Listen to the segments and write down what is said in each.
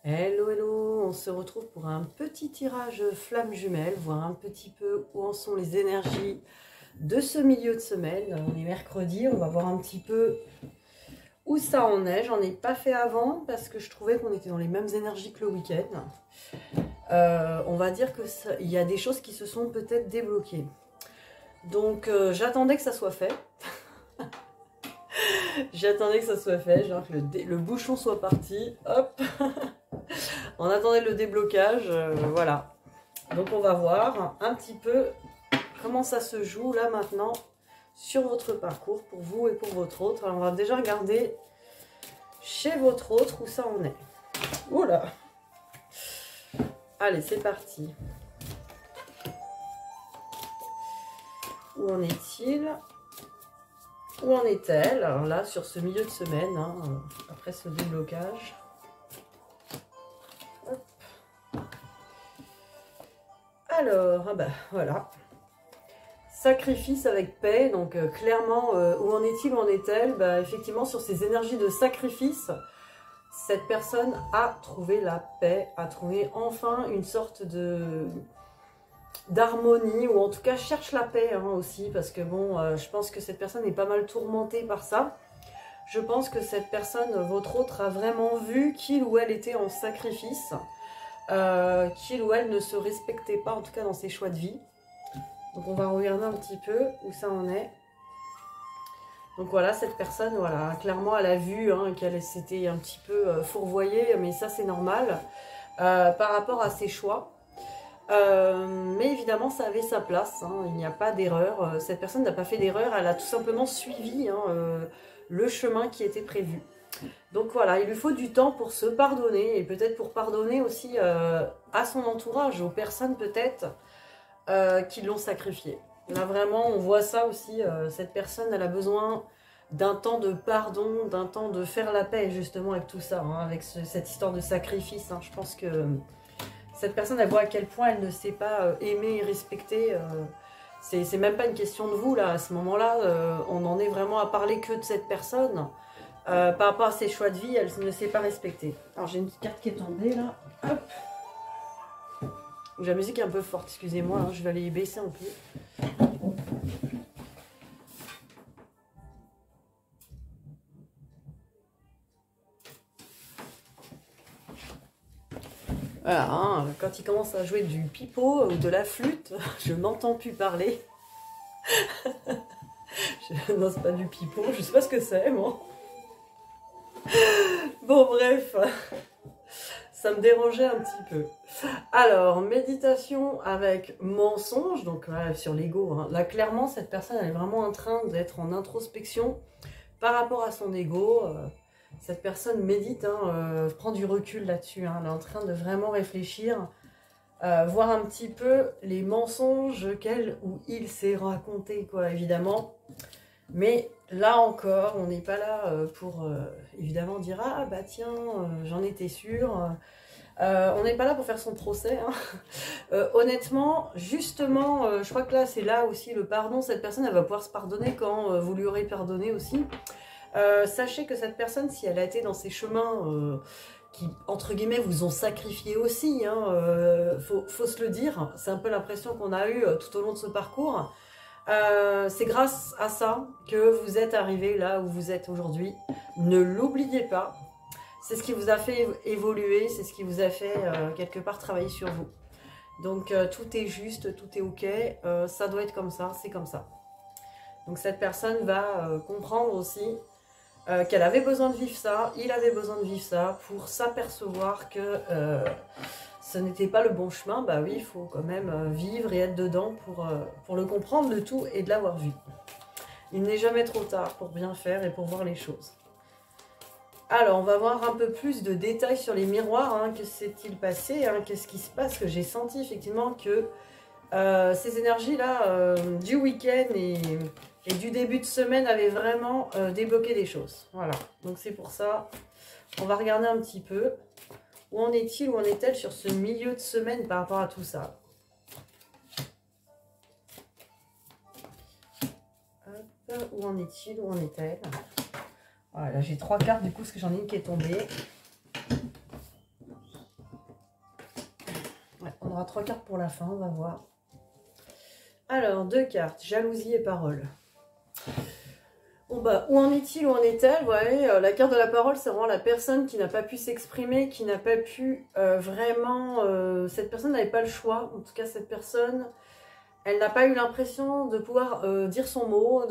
Hello, hello, on se retrouve pour un petit tirage flamme jumelle, voir un petit peu où en sont les énergies de ce milieu de semaine. On est mercredi, on va voir un petit peu où ça en est. J'en ai pas fait avant parce que je trouvais qu'on était dans les mêmes énergies que le week-end. On va dire que il y a des choses qui se sont peut-être débloquées. Donc j'attendais que ça soit fait. J'attendais que ça soit fait, genre que le bouchon soit parti. Hop. On attendait le déblocage, voilà. Donc on va voir un petit peu comment ça se joue là maintenant sur votre parcours pour vous et pour votre autre. Alors on va déjà regarder chez votre autre où ça en est. Oula. Allez, c'est parti. Où en est-il? Où en est-elle? Alors là, sur ce milieu de semaine, hein, après ce déblocage. Hop. Alors, ah bah, voilà. Sacrifice avec paix, donc clairement, où en est-il, où en est-elle? Bah, effectivement, sur ces énergies de sacrifice, cette personne a trouvé la paix, a trouvé enfin une sorte d'harmonie, ou en tout cas cherche la paix hein, aussi, parce que bon, je pense que cette personne est pas mal tourmentée par ça. Je pense que cette personne, votre autre, a vraiment vu qu'il ou elle était en sacrifice, qu'il ou elle ne se respectait pas, en tout cas dans ses choix de vie. Donc on va regarder un petit peu où ça en est. Donc voilà, cette personne, voilà, clairement elle a vu hein, qu'elle s'était un petit peu fourvoyée, mais ça c'est normal par rapport à ses choix. Mais évidemment ça avait sa place, hein, il n'y a pas d'erreur. Cette personne n'a pas fait d'erreur, elle a tout simplement suivi hein, le chemin qui était prévu. Donc voilà, il lui faut du temps pour se pardonner et peut-être pour pardonner aussi à son entourage, aux personnes peut-être qui l'ont sacrifié. Là vraiment on voit ça aussi, cette personne elle a besoin d'un temps de pardon, d'un temps de faire la paix justement avec tout ça, hein, avec cette histoire de sacrifice. Hein. Je pense que cette personne elle voit à quel point elle ne s'est pas aimée et respectée. C'est même pas une question de vous là, à ce moment-là, on en est vraiment à parler que de cette personne. Par rapport à ses choix de vie, elle ne s'est pas respectée. Alors j'ai une petite carte qui est tombée là, hop. La musique est un peu forte, excusez-moi, hein, je vais aller y baisser un peu. Voilà, hein, quand il commence à jouer du pipeau ou de la flûte, je n'entends plus parler. Non, c'est pas du pipeau, je sais pas ce que c'est, moi. Bon, bref, ça me dérangeait un petit peu. Alors, méditation avec mensonge, donc voilà, sur l'ego. Hein. Là, clairement, cette personne, elle est vraiment en train d'être en introspection par rapport à son ego. Cette personne médite, hein, prend du recul là-dessus. Hein. Elle est en train de vraiment réfléchir, voir un petit peu les mensonges qu'elle ou il s'est raconté, quoi, évidemment. Mais là encore, on n'est pas là pour évidemment dire « Ah bah tiens, j'en étais sûre ». On n'est pas là pour faire son procès. Hein. Honnêtement, justement, je crois que là, c'est là aussi le pardon. Cette personne, elle va pouvoir se pardonner quand vous lui aurez pardonné aussi. Sachez que cette personne, si elle a été dans ces chemins qui, entre guillemets, vous ont sacrifié aussi, hein, faut se le dire, c'est un peu l'impression qu'on a eue tout au long de ce parcours. C'est grâce à ça que vous êtes arrivé là où vous êtes aujourd'hui. Ne l'oubliez pas. C'est ce qui vous a fait évoluer, c'est ce qui vous a fait quelque part travailler sur vous. Donc tout est juste, tout est ok, ça doit être comme ça, c'est comme ça. Donc cette personne va comprendre aussi qu'elle avait besoin de vivre ça, il avait besoin de vivre ça pour s'apercevoir que ce n'était pas le bon chemin. Bah oui, il faut quand même vivre et être dedans pour le comprendre, le tout, et de l'avoir vu. Il n'est jamais trop tard pour bien faire et pour voir les choses. Alors, on va voir un peu plus de détails sur les miroirs. Hein. Que s'est-il passé hein. Qu'est-ce qui se passe? Que j'ai senti effectivement que ces énergies-là du week-end et du début de semaine avaient vraiment débloqué des choses. Voilà, donc c'est pour ça. On va regarder un petit peu. Où en est-il, où en est-elle sur ce milieu de semaine par rapport à tout ça? Hop, où en est-il, où en est-elle? Voilà, j'ai 3 cartes du coup, parce que j'en ai une qui est tombée. On aura 3 cartes pour la fin, on va voir. Alors, 2 cartes, jalousie et parole. Bon bah, où en est-il, où en est-elle? Vous voyez, la carte de la parole, c'est vraiment la personne qui n'a pas pu s'exprimer, qui n'a pas pu vraiment... cette personne n'avait pas le choix. En tout cas, cette personne, elle n'a pas eu l'impression de pouvoir dire son mot,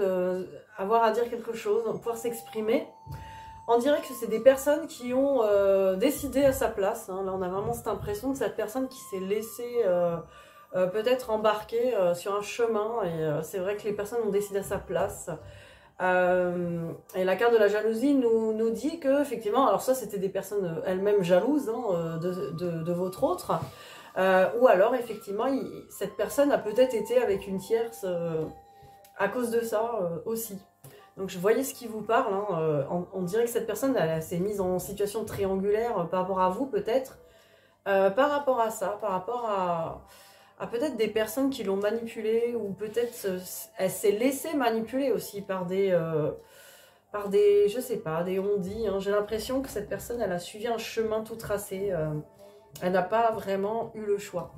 avoir à dire quelque chose, de pouvoir s'exprimer. On dirait que c'est des personnes qui ont décidé à sa place. Hein. Là, on a vraiment cette impression que cette personne qui s'est laissée peut-être embarquer sur un chemin. Et c'est vrai que les personnes ont décidé à sa place. Et la carte de la jalousie nous dit que, effectivement, alors ça, c'était des personnes elles-mêmes jalouses hein, de votre autre. Ou alors, effectivement, cette personne a peut-être été avec une tierce à cause de ça aussi. Donc, je voyais ce qui vous parle. Hein, on dirait que cette personne, elle s'est mise en situation triangulaire par rapport à vous, peut-être. Par rapport à ça, par rapport à peut-être des personnes qui l'ont manipulée, ou peut-être elle s'est laissée manipuler aussi par des, je sais pas, des on-dit. Hein. J'ai l'impression que cette personne, elle a suivi un chemin tout tracé. Elle n'a pas vraiment eu le choix.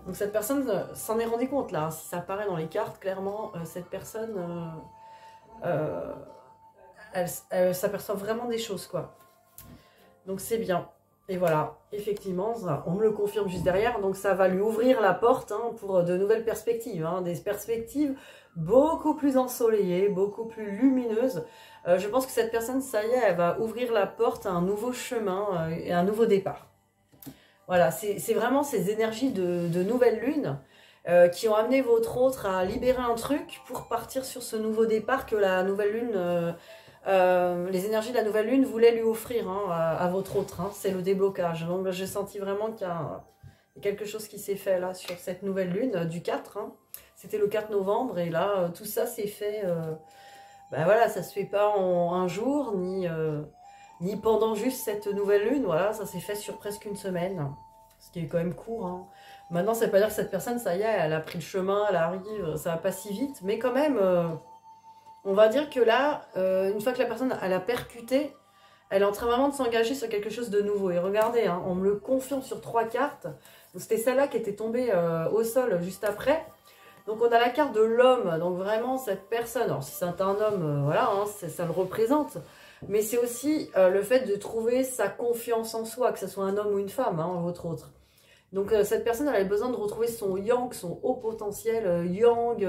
Donc cette personne s'en est rendu compte là. Si ça apparaît dans les cartes, clairement, cette personne, elle s'aperçoit vraiment des choses, quoi. Donc c'est bien. Et voilà, effectivement, ça, on me le confirme juste derrière. Donc ça va lui ouvrir la porte hein, pour de nouvelles perspectives. Hein, des perspectives beaucoup plus ensoleillées, beaucoup plus lumineuses. Je pense que cette personne, ça y est, elle va ouvrir la porte à un nouveau chemin et un nouveau départ. Voilà, c'est vraiment ces énergies de nouvelle lune qui ont amené votre autre à libérer un truc pour partir sur ce nouveau départ que la nouvelle lune, les énergies de la nouvelle lune voulaient lui offrir hein, à votre autre. Hein, c'est le déblocage. Donc j'ai senti vraiment qu'il y a quelque chose qui s'est fait là sur cette nouvelle lune du 4. Hein. C'était le 4 novembre et là tout ça s'est fait... ben voilà, ça se fait pas en un jour, ni pendant juste cette nouvelle lune, voilà, ça s'est fait sur presque une semaine, ce qui est quand même court. Hein. Maintenant, ça ne veut pas dire que cette personne, ça y est, elle a pris le chemin, elle arrive, ça va pas si vite, mais quand même, on va dire que là, une fois que la personne, elle a percuté, elle est en train vraiment de s'engager sur quelque chose de nouveau. Et regardez, hein, on me le confirme sur 3 cartes, c'était celle-là qui était tombée au sol juste après. Donc on a la carte de l'homme, donc vraiment cette personne, alors si c'est un homme, voilà, hein, ça le représente. Mais c'est aussi le fait de trouver sa confiance en soi, que ce soit un homme ou une femme, hein, votre autre. Donc cette personne, elle a besoin de retrouver son yang, son haut potentiel yang,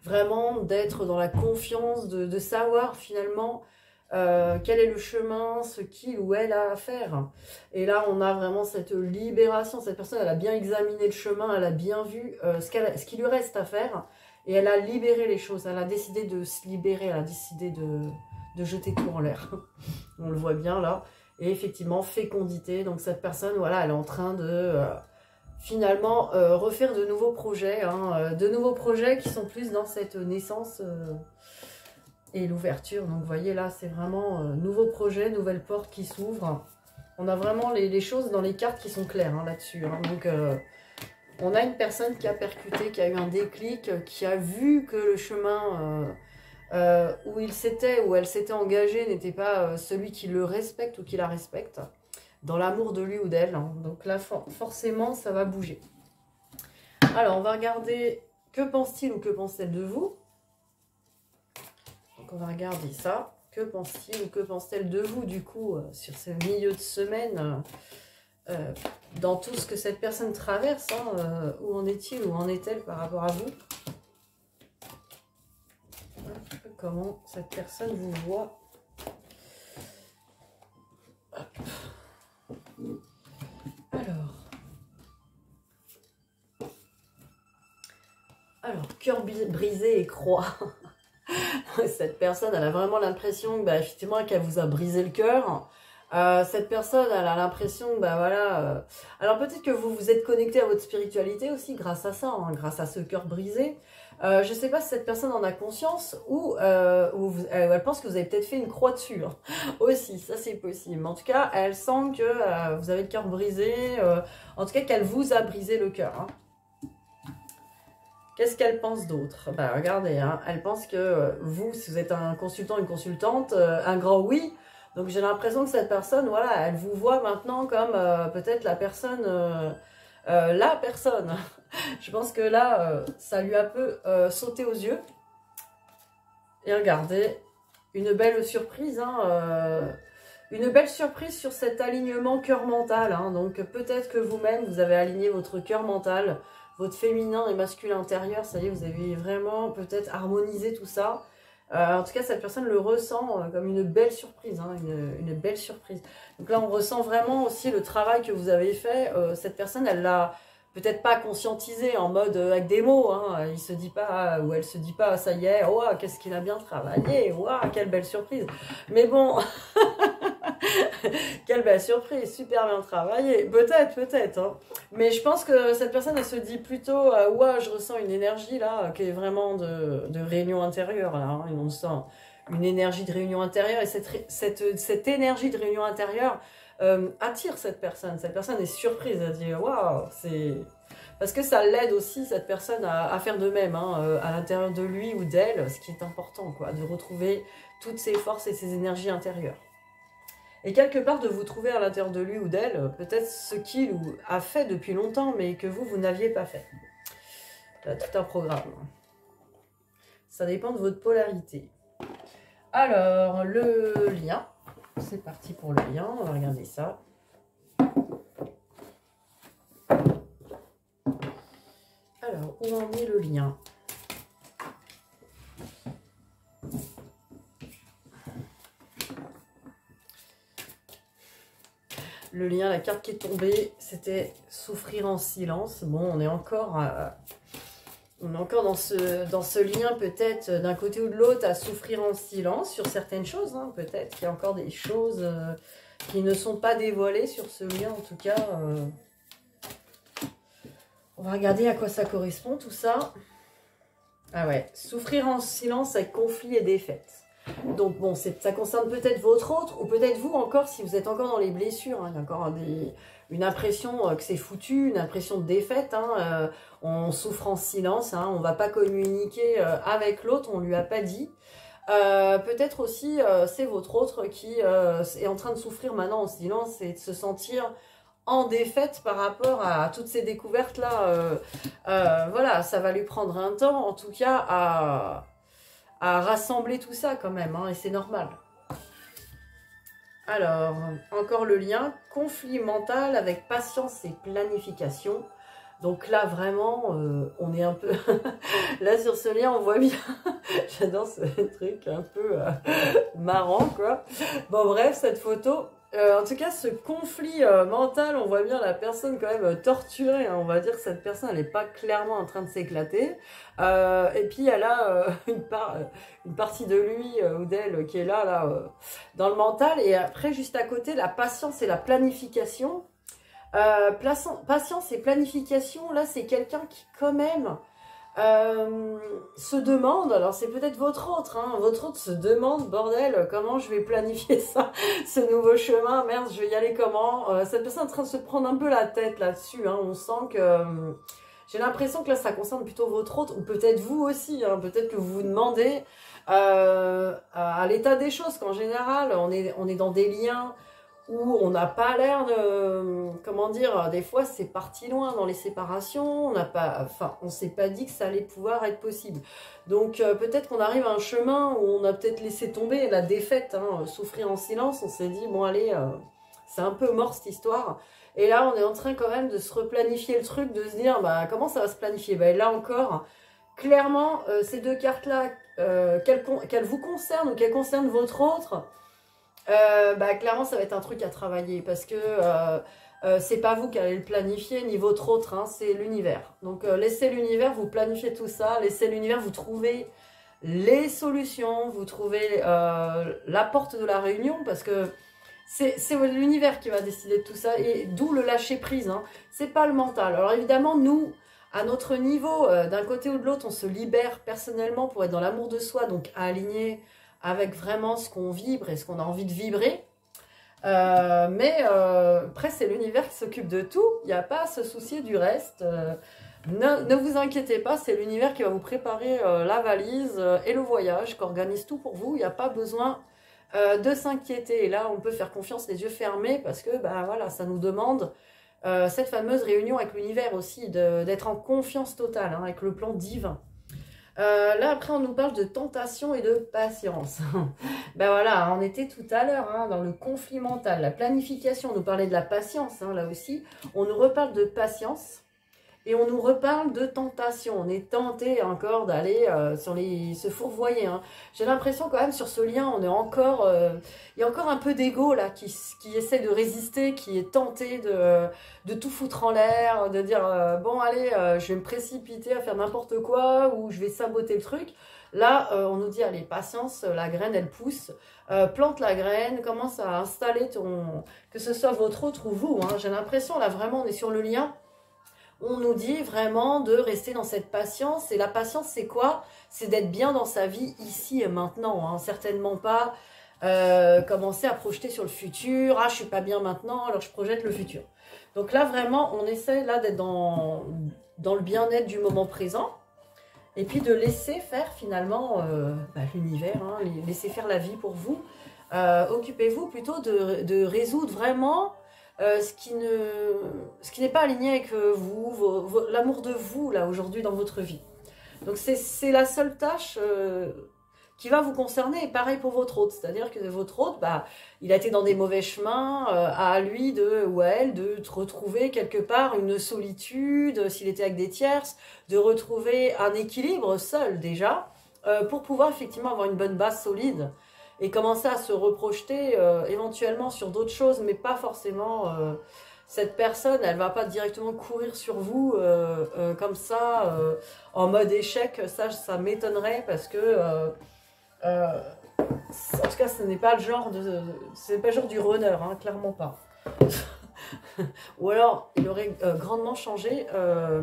vraiment d'être dans la confiance, de savoir finalement quel est le chemin, ce qu'il ou elle a à faire. Et là, on a vraiment cette libération. Cette personne, elle a bien examiné le chemin, elle a bien vu ce qu'il lui reste à faire. Et elle a libéré les choses, elle a décidé de se libérer, elle a décidé de jeter tout en l'air. On le voit bien là. Et effectivement, fécondité. Donc cette personne, voilà, elle est en train de finalement refaire de nouveaux projets. Hein, de nouveaux projets qui sont plus dans cette naissance et l'ouverture. Donc vous voyez là, c'est vraiment nouveau projet, nouvelle porte qui s'ouvre. On a vraiment les choses dans les cartes qui sont claires hein, là-dessus. Hein. Donc on a une personne qui a percuté, qui a eu un déclic, qui a vu que le chemin... où il s'était, où elle s'était engagée n'était pas celui qui le respecte ou qui la respecte dans l'amour de lui ou d'elle. Hein. Donc là, forcément, ça va bouger. Alors, on va regarder que pense-t-il ou que pense-t-elle de vous. Donc, on va regarder ça. Que pense-t-il ou que pense-t-elle de vous, du coup, sur ce milieu de semaine, dans tout ce que cette personne traverse, hein, où en est-il, où en est-elle par rapport à vous? Comment cette personne vous voit. Hop. Alors, cœur brisé et croix. Cette personne, elle a vraiment l'impression bah, effectivement qu'elle vous a brisé le cœur. Cette personne, elle a l'impression, bah voilà. Alors peut-être que vous vous êtes connecté à votre spiritualité aussi grâce à ça, hein, grâce à ce cœur brisé. Je ne sais pas si cette personne en a conscience ou elle pense que vous avez peut-être fait une croix dessus. Hein. Aussi, ça c'est possible. Mais en tout cas, elle sent que vous avez le cœur brisé. En tout cas, qu'elle vous a brisé le cœur. Hein. Qu'est-ce qu'elle pense d'autre? Bah, regardez, hein, elle pense que vous, si vous êtes un consultant, une consultante, un grand oui. Donc j'ai l'impression que cette personne, voilà, elle vous voit maintenant comme peut-être la personne la personne, je pense que là, ça lui a un peu sauté aux yeux. Et regardez, une belle surprise, hein, une belle surprise sur cet alignement cœur mental. Hein. Donc peut-être que vous-même, vous avez aligné votre cœur mental, votre féminin et masculin intérieur. Ça y est, vous avez vraiment peut-être harmonisé tout ça. En tout cas, cette personne le ressent comme une belle surprise, hein, une belle surprise. Donc là, on ressent vraiment aussi le travail que vous avez fait. Cette personne, elle l'a peut-être pas conscientisé en mode avec des mots. Hein, il se dit pas, ou elle se dit pas, ça y est, oh, qu'est-ce qu'il a bien travaillé, wow, quelle belle surprise. Mais bon, quelle belle surprise, super bien travaillé. Peut-être. Hein. Mais je pense que cette personne, elle se dit plutôt, ouais, je ressens une énergie là, qui est vraiment de réunion intérieure. Là, hein, et on sent une énergie de réunion intérieure. Et cette énergie de réunion intérieure attire cette personne. Cette personne est surprise, elle dit, waouh, c'est... Parce que ça l'aide aussi, cette personne, à faire de même, hein, à l'intérieur de lui ou d'elle, ce qui est important, quoi, de retrouver toutes ses forces et ses énergies intérieures. Et quelque part, de vous trouver à l'intérieur de lui ou d'elle, peut-être ce qu'il a fait depuis longtemps, mais que vous n'aviez pas fait. Tout un programme. Ça dépend de votre polarité. Alors, le lien. C'est parti pour le lien. On va regarder ça. Alors, où en est le lien ? Le lien, la carte qui est tombée, c'était souffrir en silence. Bon, on est encore dans ce lien, peut-être d'un côté ou de l'autre, à souffrir en silence sur certaines choses. Hein, peut-être qu'il y a encore des choses qui ne sont pas dévoilées sur ce lien. En tout cas, on va regarder à quoi ça correspond, tout ça. Ah ouais, souffrir en silence avec conflit et défaite. Donc bon, ça concerne peut-être votre autre, ou peut-être vous encore, si vous êtes encore dans les blessures. Hein, il y a encore une impression que c'est foutu, une impression de défaite. Hein, on souffre en silence, hein, on ne va pas communiquer avec l'autre, on ne lui a pas dit. Peut-être aussi, c'est votre autre qui est en train de souffrir maintenant en silence et de se sentir en défaite par rapport à toutes ces découvertes-là. Voilà, ça va lui prendre un temps, en tout cas, à rassembler tout ça quand même, hein, et c'est normal. Alors, encore le lien, conflit mental avec patience et planification. Donc là, vraiment, on est un peu... là, sur ce lien, on voit bien... J'adore ce truc un peu marrant, quoi. Bon, bref, cette photo... en tout cas, ce conflit mental, on voit bien la personne quand même torturée. Hein. On va dire que cette personne, elle n'est pas clairement en train de s'éclater. Et puis, elle a une partie de lui ou d'elle qui est là dans le mental. Et après, juste à côté, la patience et la planification. Patience et planification, là, c'est quelqu'un qui, quand même... se demande, alors c'est peut-être votre autre, hein, votre autre se demande, bordel, comment je vais planifier ça, ce nouveau chemin, merde, je vais y aller comment, cette personne est en train de se prendre un peu la tête là-dessus, hein, on sent que, j'ai l'impression que là ça concerne plutôt votre autre, ou peut-être vous aussi, hein, peut-être que vous vous demandez à l'état des choses, qu'en général, on est dans des liens où on n'a pas l'air de... Comment dire, des fois c'est parti loin dans les séparations, on s'est pas dit que ça allait pouvoir être possible. Donc peut-être qu'on arrive à un chemin où on a peut-être laissé tomber la défaite, hein, souffrir en silence, on s'est dit, bon allez, c'est un peu mort cette histoire. Et là on est en train quand même de se replanifier le truc, de se dire, bah comment ça va se planifier? Bah là encore, clairement, ces deux cartes-là, qu'elles vous concernent ou qu'elles concernent votre autre, clairement ça va être un truc à travailler parce que c'est pas vous qui allez le planifier ni votre autre, hein, c'est l'univers. Donc laissez l'univers vous planifier tout ça, laissez l'univers vous trouver les solutions, vous trouver la porte de la réunion, parce que c'est l'univers qui va décider de tout ça, et d'où le lâcher prise, hein. C'est pas le mental. Alors évidemment nous, à notre niveau, d'un côté ou de l'autre, on se libère personnellement pour être dans l'amour de soi, donc à aligner avec vraiment ce qu'on vibre et ce qu'on a envie de vibrer. Mais après, c'est l'univers qui s'occupe de tout. Il n'y a pas à se soucier du reste. Ne vous inquiétez pas, c'est l'univers qui va vous préparer la valise et le voyage, qui organise tout pour vous. Il n'y a pas besoin de s'inquiéter. Et là, on peut faire confiance les yeux fermés parce que voilà, ça nous demande cette fameuse réunion avec l'univers aussi, d'être en confiance totale hein, avec le plan divin. Là, après, on nous parle de tentation et de patience. Ben voilà, on était tout à l'heure hein, dans le conflit mental, la planification. On nous parlait de la patience, hein, là aussi. On nous reparle de patience et on nous reparle de tentation. On est tenté encore d'aller se fourvoyer. Hein. J'ai l'impression quand même sur ce lien, on est encore, il y a encore un peu d'ego là qui essaie de résister, qui est tenté de tout foutre en l'air, de dire bon allez, je vais me précipiter à faire n'importe quoi ou je vais saboter le truc. Là, on nous dit allez, patience, la graine elle pousse, plante la graine, commence à installer que ce soit votre autre ou vous. Hein. J'ai l'impression là vraiment on est sur le lien. On nous dit vraiment de rester dans cette patience. Et la patience, c'est quoi? C'est d'être bien dans sa vie ici et maintenant. Hein. Certainement pas commencer à projeter sur le futur. Ah, je suis pas bien maintenant, alors je projette le futur. Donc là, vraiment, on essaie là d'être dans le bien-être du moment présent. Et puis de laisser faire finalement l'univers, hein, laisser faire la vie pour vous. Occupez-vous plutôt de résoudre vraiment... ce qui n'est pas aligné avec vous, l'amour de vous, là, aujourd'hui, dans votre vie. Donc, c'est la seule tâche qui va vous concerner, et pareil pour votre hôte. C'est-à-dire que votre hôte, il a été dans des mauvais chemins, à lui ou à elle de retrouver quelque part une solitude, s'il était avec des tierces, de retrouver un équilibre seul, déjà, pour pouvoir effectivement avoir une bonne base solide, et commencer à se reprojeter éventuellement sur d'autres choses, mais pas forcément... cette personne, elle va pas directement courir sur vous comme ça, en mode échec. Ça m'étonnerait parce que... en tout cas, ce n'est pas le genre du runner, hein, clairement pas. Ou alors, il aurait grandement changé,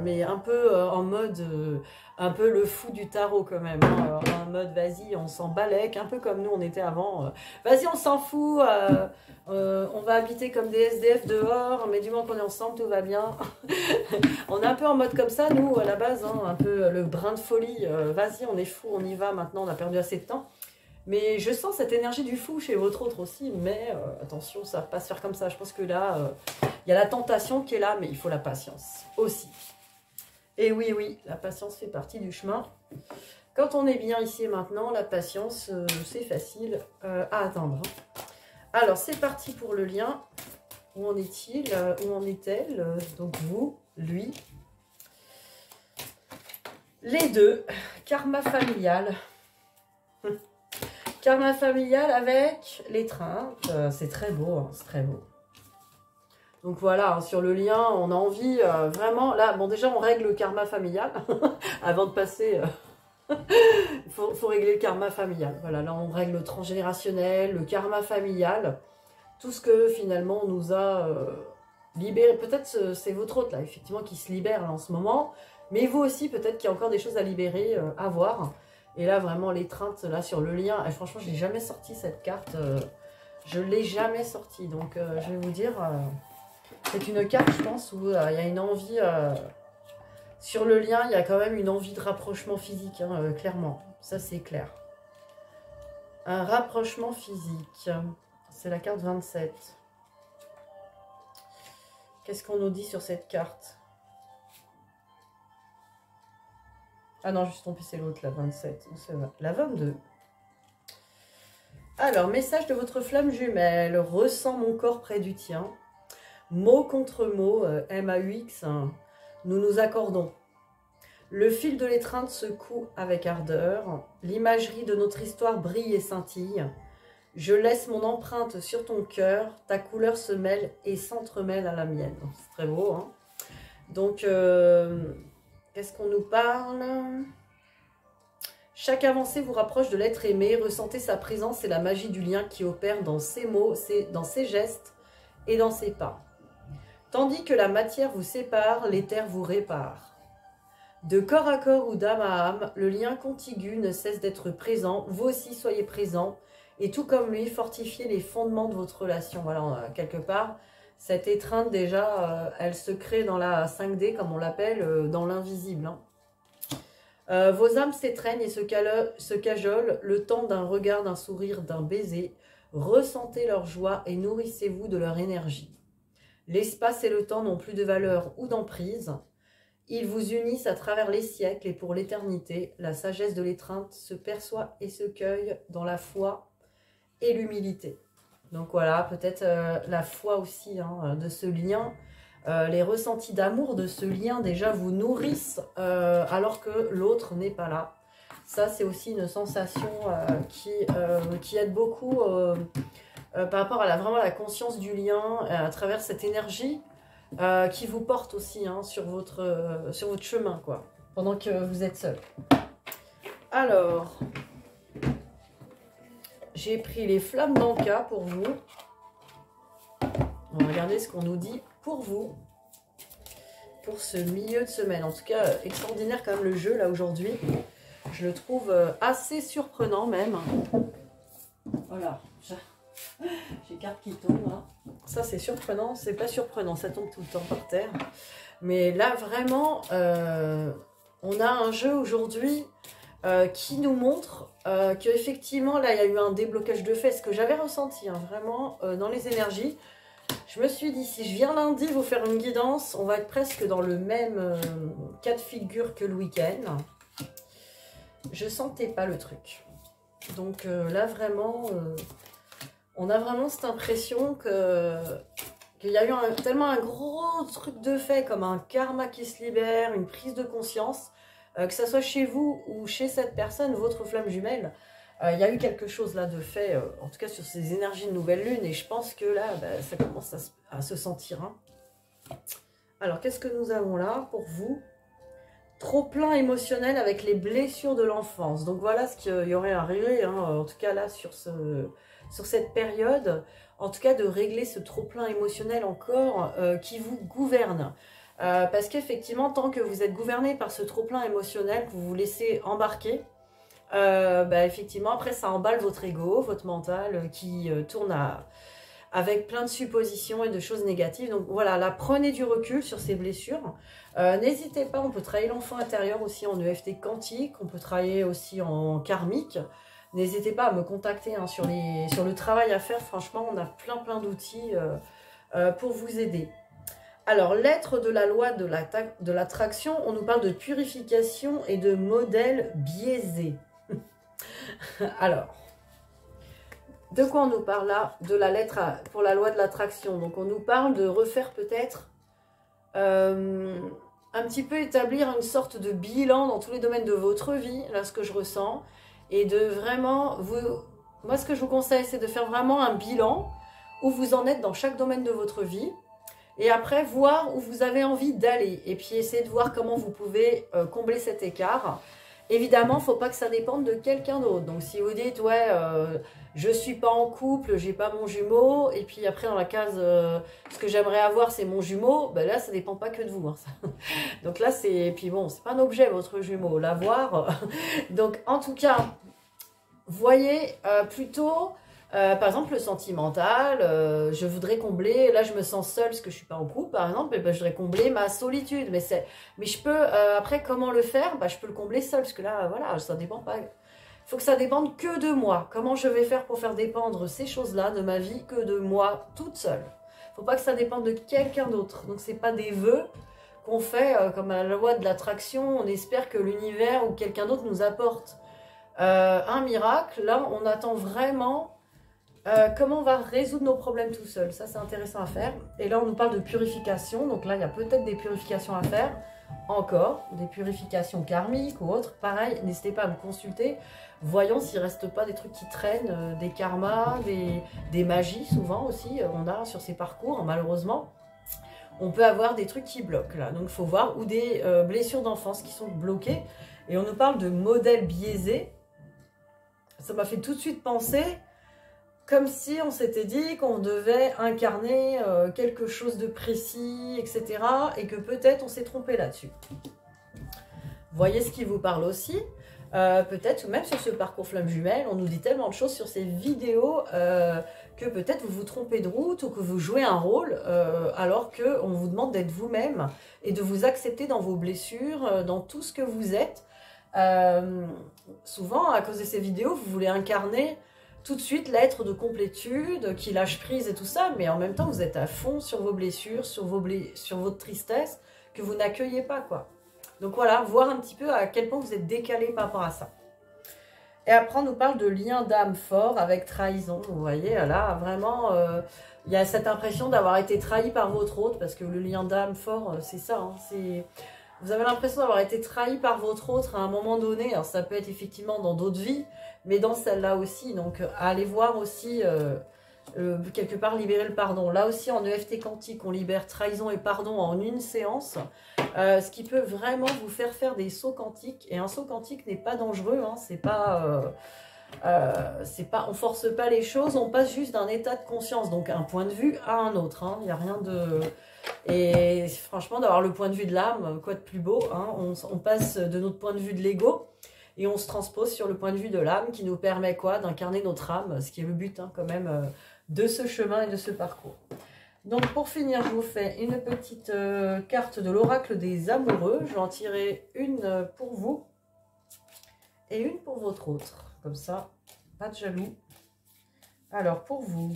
mais un peu en mode... un peu le fou du tarot quand même, hein. En mode vas-y on s'en balèque, un peu comme nous on était avant, vas-y on s'en fout, on va habiter comme des SDF dehors, mais du moment qu'on est ensemble tout va bien. On est un peu en mode comme ça nous à la base, hein, un peu le brin de folie, vas-y on est fou, on y va maintenant, on a perdu assez de temps. Mais je sens cette énergie du fou chez votre autre aussi, mais attention, ça va pas se faire comme ça. Je pense que là, il y a la tentation qui est là, mais il faut la patience aussi. Et oui, oui, la patience fait partie du chemin. Quand on est bien ici et maintenant, la patience, c'est facile à attendre. Alors, c'est parti pour le lien. Où en est-il? Où en est-elle? Donc, vous, lui. Les deux. Karma familial. Karma familial avec l'étreinte. C'est très beau, hein, c'est très beau. Donc voilà, hein, sur le lien, on a envie vraiment... Là, bon déjà, on règle le karma familial. Avant de passer... faut régler le karma familial. Voilà, là, on règle le transgénérationnel, le karma familial. Tout ce que, finalement, on nous a libéré. Peut-être c'est votre hôte, là, effectivement, qui se libère là, en ce moment. Mais vous aussi, peut-être qu'il y a encore des choses à libérer, à voir. Et là, vraiment, l'étreinte, là, sur le lien... Et franchement, je n'ai jamais sorti cette carte. Je ne l'ai jamais sortie. Donc, je vais vous dire... c'est une carte, je pense, où il y a une envie... sur le lien, il y a quand même une envie de rapprochement physique, hein, clairement. Ça, c'est clair. Un rapprochement physique. C'est la carte 27. Qu'est-ce qu'on nous dit sur cette carte? Ah non, je suis trompée, c'est l'autre, la 27. La 22. Alors, message de votre flamme jumelle. Ressens mon corps près du tien. Mot contre mot, MAUX, hein, nous nous accordons. Le fil de l'étreinte secoue avec ardeur. L'imagerie de notre histoire brille et scintille. Je laisse mon empreinte sur ton cœur. Ta couleur se mêle et s'entremêle à la mienne. C'est très beau, hein. Donc, qu'est-ce qu'on nous parle? Chaque avancée vous rapproche de l'être aimé. Ressentez sa présence et la magie du lien qui opère dans ses mots, dans ses gestes et dans ses pas. Tandis que la matière vous sépare, l'éther vous répare. De corps à corps ou d'âme à âme, le lien contigu ne cesse d'être présent. Vous aussi soyez présents. Et tout comme lui, fortifiez les fondements de votre relation. Voilà, quelque part, cette étreinte déjà, elle se crée dans la 5D, comme on l'appelle, dans l'invisible. Hein. Vos âmes s'étreignent et se cajolent le temps d'un regard, d'un sourire, d'un baiser. Ressentez leur joie et nourrissez-vous de leur énergie. L'espace et le temps n'ont plus de valeur ou d'emprise. Ils vous unissent à travers les siècles et pour l'éternité. La sagesse de l'étreinte se perçoit et se cueille dans la foi et l'humilité. Donc voilà, peut-être la foi aussi hein, de ce lien. Les ressentis d'amour de ce lien déjà vous nourrissent alors que l'autre n'est pas là. Ça, c'est aussi une sensation qui aide beaucoup par rapport à vraiment la conscience du lien, à travers cette énergie qui vous porte aussi hein, sur votre chemin, quoi, pendant que vous êtes seul. Alors, j'ai pris les flammes d'Anka pour vous. On va regarder ce qu'on nous dit pour vous, pour ce milieu de semaine. En tout cas, extraordinaire quand même le jeu, là, aujourd'hui. Je le trouve assez surprenant, même. Voilà. J'ai carte qui tombe, hein. Ça, c'est surprenant. C'est pas surprenant, ça tombe tout le temps par terre. Mais là, vraiment, on a un jeu aujourd'hui qui nous montre qu'effectivement, là, il y a eu un déblocage de fait. Ce que j'avais ressenti, hein, vraiment, dans les énergies. Je me suis dit, si je viens lundi vous faire une guidance, on va être presque dans le même cas de figure que le week-end. Je sentais pas le truc. Donc là, vraiment, on a vraiment cette impression qu'il y a eu tellement un gros truc de fait, comme un karma qui se libère, une prise de conscience, que ça soit chez vous ou chez cette personne, votre flamme jumelle. Il y a eu quelque chose là de fait, en tout cas sur ces énergies de nouvelle lune, et je pense que là, ça commence à se sentir. Hein. Alors, qu'est-ce que nous avons là pour vous? Trop plein émotionnel avec les blessures de l'enfance. Donc voilà ce qu'il y aurait à régler, hein, en tout cas là sur cette période, en tout cas de régler ce trop plein émotionnel encore qui vous gouverne. Parce qu'effectivement, tant que vous êtes gouverné par ce trop plein émotionnel, que vous vous laissez embarquer, effectivement, après ça emballe votre ego, votre mental qui tourne avec plein de suppositions et de choses négatives. Donc voilà, là, prenez du recul sur ces blessures. N'hésitez pas, on peut travailler l'enfant intérieur aussi en EFT quantique, on peut travailler aussi en karmique. N'hésitez pas à me contacter hein, sur le travail à faire. Franchement, on a plein d'outils pour vous aider. Alors, l'être de la loi de l'attraction, on nous parle de purification et de modèle biaisé. Alors, de quoi on nous parle là? De la lettre pour la loi de l'attraction. Donc, on nous parle de refaire peut-être un petit peu établir une sorte de bilan dans tous les domaines de votre vie, là, ce que je ressens. Et de vraiment, moi, ce que je vous conseille, c'est de faire vraiment un bilan où vous en êtes dans chaque domaine de votre vie. Et après, voir où vous avez envie d'aller. Et puis, essayer de voir comment vous pouvez combler cet écart. Évidemment, il ne faut pas que ça dépende de quelqu'un d'autre. Donc, si vous dites, ouais, je ne suis pas en couple, j'ai pas mon jumeau, et puis après, dans la case, ce que j'aimerais avoir, c'est mon jumeau, ben là, ça ne dépend pas que de vous. Hein, ça. Donc là, c'est... Puis bon, c'est pas un objet, votre jumeau. L'avoir... Donc, en tout cas, voyez plutôt... par exemple, le sentimental, je voudrais combler, là je me sens seule parce que je ne suis pas en couple, par exemple, et ben, je voudrais combler ma solitude. Mais je peux, après, comment le faire? Je peux le combler seule, parce que là, voilà, ça dépend pas. Il faut que ça dépende que de moi. Comment je vais faire pour faire dépendre ces choses-là de ma vie que de moi toute seule? Il ne faut pas que ça dépende de quelqu'un d'autre. Donc, ce n'est pas des vœux qu'on fait comme à la loi de l'attraction. On espère que l'univers ou quelqu'un d'autre nous apporte un miracle. Là, on attend vraiment... comment on va résoudre nos problèmes tout seul. Ça, c'est intéressant à faire. Et là, on nous parle de purification. Donc là, il y a peut-être des purifications à faire. Encore, des purifications karmiques ou autres. Pareil, n'hésitez pas à me consulter. Voyons s'il ne reste pas des trucs qui traînent, des karmas, des magies, souvent aussi. On a sur ces parcours, malheureusement. On peut avoir des trucs qui bloquent, là. Donc, il faut voir. Ou des blessures d'enfance qui sont bloquées. Et on nous parle de modèles biaisés. Ça m'a fait tout de suite penser... Comme si on s'était dit qu'on devait incarner quelque chose de précis, etc. Et que peut-être on s'est trompé là-dessus. Voyez ce qui vous parle aussi. Peut-être, même sur ce parcours flamme jumelle, on nous dit tellement de choses sur ces vidéos que peut-être vous vous trompez de route ou que vous jouez un rôle alors qu'on vous demande d'être vous-même et de vous accepter dans vos blessures, dans tout ce que vous êtes. Souvent, à cause de ces vidéos, vous voulez incarner... tout de suite l'être de complétude, qui lâche prise et tout ça, mais en même temps vous êtes à fond sur vos blessures, sur votre tristesse, que vous n'accueillez pas, quoi. Donc voilà, voir un petit peu à quel point vous êtes décalé par rapport à ça. Et après on nous parle de lien d'âme fort avec trahison, vous voyez, là vraiment, il y a cette impression d'avoir été trahi par votre hôte, parce que le lien d'âme fort, c'est ça, hein, c'est... Vous avez l'impression d'avoir été trahi par votre autre à un moment donné. Alors ça peut être effectivement dans d'autres vies, mais dans celle-là aussi. Donc allez voir aussi, quelque part, libérer le pardon. Là aussi en EFT quantique, on libère trahison et pardon en une séance. Ce qui peut vraiment vous faire des sauts quantiques. Et un saut quantique n'est pas dangereux, hein, c'est pas, on force pas les choses, on passe juste d'un état de conscience, donc un point de vue à un autre. Il n'y a rien de... Et franchement, d'avoir le point de vue de l'âme, quoi de plus beau, hein, on passe de notre point de vue de l'ego et on se transpose sur le point de vue de l'âme qui nous permet quoi, d'incarner notre âme, ce qui est le but hein, quand même de ce chemin et de ce parcours. Donc pour finir, je vous fais une petite carte de l'oracle des amoureux. Je vais en tirer une pour vous et une pour votre autre. Comme ça, pas de jaloux. Alors pour vous,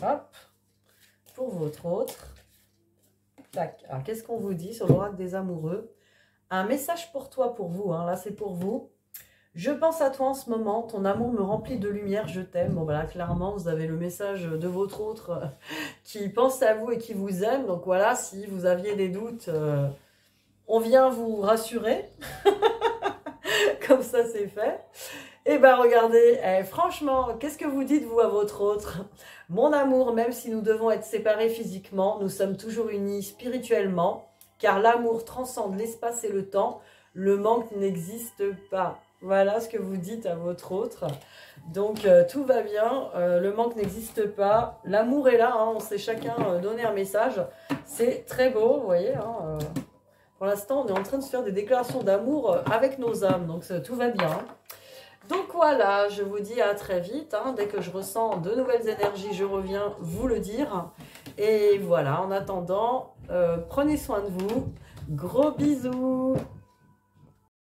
hop. Pour votre autre. Tac. Alors, qu'est-ce qu'on vous dit sur l'oracle des amoureux? Un message pour toi, pour vous. Hein. Là, c'est pour vous. Je pense à toi en ce moment. Ton amour me remplit de lumière. Je t'aime. Bon, voilà, clairement, vous avez le message de votre autre qui pense à vous et qui vous aime. Donc, voilà, si vous aviez des doutes, on vient vous rassurer. Comme ça, c'est fait. Et ben regardez, franchement, qu'est-ce que vous dites vous à votre autre? Mon amour, même si nous devons être séparés physiquement, nous sommes toujours unis spirituellement, car l'amour transcende l'espace et le temps, le manque n'existe pas. Voilà ce que vous dites à votre autre. Donc tout va bien, le manque n'existe pas, l'amour est là, hein, on sait chacun donner un message. C'est très beau, vous voyez, hein, pour l'instant on est en train de se faire des déclarations d'amour avec nos âmes, donc tout va bien. Hein. Donc voilà, je vous dis à très vite. Hein. Dès que je ressens de nouvelles énergies, je reviens vous le dire. Et voilà, en attendant, prenez soin de vous. Gros bisous!